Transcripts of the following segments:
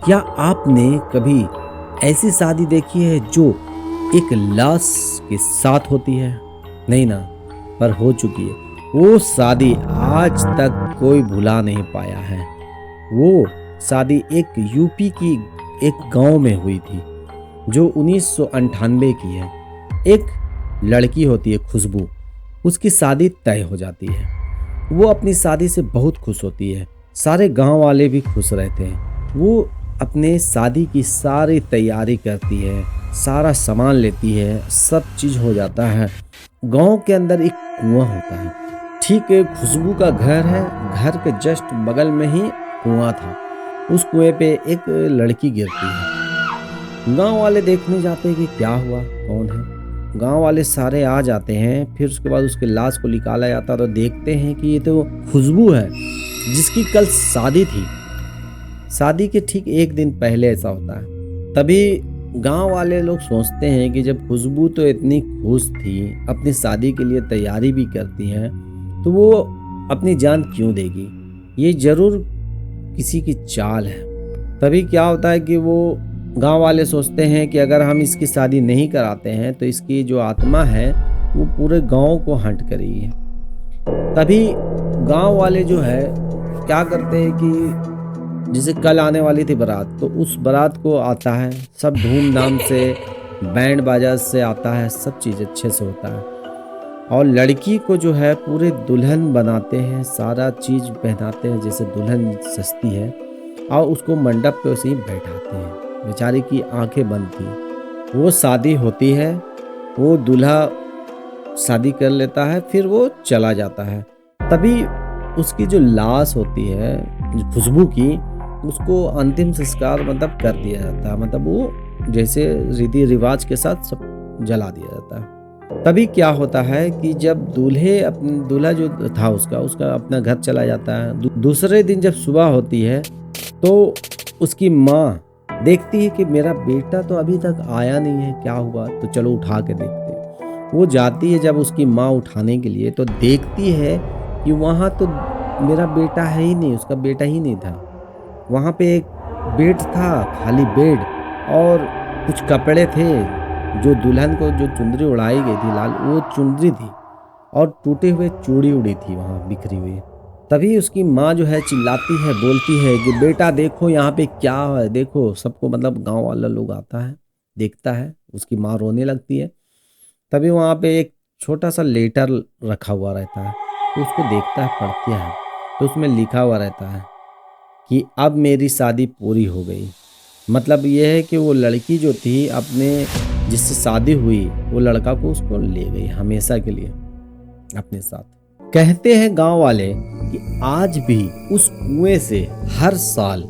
क्या आपने कभी ऐसी शादी देखी है जो एक लाश के साथ होती है? नहीं ना, पर हो चुकी है। वो शादी आज तक कोई भुला नहीं पाया है। वो शादी एक यूपी की एक गांव में हुई थी जो 1998 की है। एक लड़की होती है खुशबू, उसकी शादी तय हो जाती है। वो अपनी शादी से बहुत खुश होती है, सारे गांव वाले भी खुश रहते हैं। वो अपने शादी की सारी तैयारी करती है, सारा सामान लेती है, सब चीज़ हो जाता है। गांव के अंदर एक कुआं होता है, ठीक है, खुशबू का घर है, घर के जस्ट बगल में ही कुआं था। उस कुएं पे एक लड़की गिरती है। गांव वाले देखने जाते हैं कि क्या हुआ, कौन है। गांव वाले सारे आ जाते हैं, फिर उसके बाद उसके लाश को निकाला जाता है तो देखते हैं कि ये तो खुशबू है जिसकी कल शादी थी। शादी के ठीक एक दिन पहले ऐसा होता है। तभी गांव वाले लोग सोचते हैं कि जब खुशबू तो इतनी खुश थी, अपनी शादी के लिए तैयारी भी करती है, तो वो अपनी जान क्यों देगी? ये जरूर किसी की चाल है। तभी क्या होता है कि वो गांव वाले सोचते हैं कि अगर हम इसकी शादी नहीं कराते हैं तो इसकी जो आत्मा है वो पूरे गांव को हंट करेगी। तभी गांव वाले जो है क्या करते हैं कि जैसे कल आने वाली थी बारात, तो उस बारात को आता है, सब धूमधाम से बैंड बाजा से आता है, सब चीज़ अच्छे से होता है। और लड़की को जो है पूरे दुल्हन बनाते हैं, सारा चीज़ पहनाते हैं जैसे दुल्हन सजती है, और उसको मंडप पे उसे ही बैठाते हैं। बेचारी की आंखें बंद थी। वो शादी होती है, वो दूल्हा शादी कर लेता है, फिर वो चला जाता है। तभी उसकी जो लाश होती है खुशबू की, उसको अंतिम संस्कार मतलब कर दिया जाता है, मतलब वो जैसे रीति रिवाज के साथ सब जला दिया जाता है। तभी क्या होता है कि जब दूल्हा जो था उसका अपना घर चला जाता है। दूसरे दिन जब सुबह होती है तो उसकी माँ देखती है कि मेरा बेटा तो अभी तक आया नहीं है, क्या हुआ, तो चलो उठा के देखते हैं। वो जाती है जब उसकी माँ उठाने के लिए, तो देखती है कि वहाँ तो मेरा बेटा है ही नहीं, उसका बेटा ही नहीं था। वहाँ पे एक बेड था, खाली बेड, और कुछ कपड़े थे। जो दुल्हन को जो चुंदरी उड़ाई गई थी लाल, वो चुंदरी थी, और टूटे हुए चूड़ी उड़ी थी वहाँ बिखरी हुई। तभी उसकी माँ जो है चिल्लाती है, बोलती है कि बेटा देखो यहाँ पे क्या है, देखो। सबको मतलब गांव वाला लोग आता है, देखता है, उसकी माँ रोने लगती है। तभी वहाँ पे एक छोटा सा लेटर रखा हुआ रहता है, तो उसको देखता है, पढ़ती है, तो उसमें लिखा हुआ रहता है कि अब मेरी शादी पूरी हो गई। मतलब ये है कि वो लड़की जो थी, अपने जिससे शादी हुई, वो लड़का को उसको ले गई हमेशा के लिए अपने साथ। कहते हैं गांव वाले कि आज भी उस कुएं से हर साल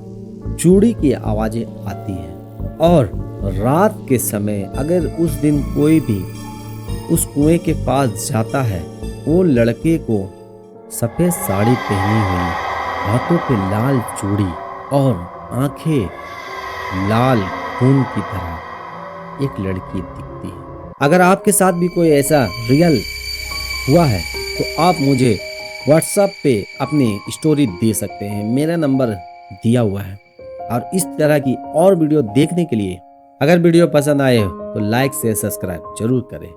चूड़ी की आवाजें आती हैं, और रात के समय अगर उस दिन कोई भी उस कुएं के पास जाता है, वो लड़के को सफेद साड़ी पहनी हुई, हाथों पे लाल चूड़ी और आंखें लाल खून की तरह एक लड़की दिखती है। अगर आपके साथ भी कोई ऐसा रियल हुआ है तो आप मुझे व्हाट्सएप पे अपनी स्टोरी दे सकते हैं, मेरा नंबर दिया हुआ है। और इस तरह की और वीडियो देखने के लिए अगर वीडियो पसंद आए तो लाइक से सब्सक्राइब जरूर करें।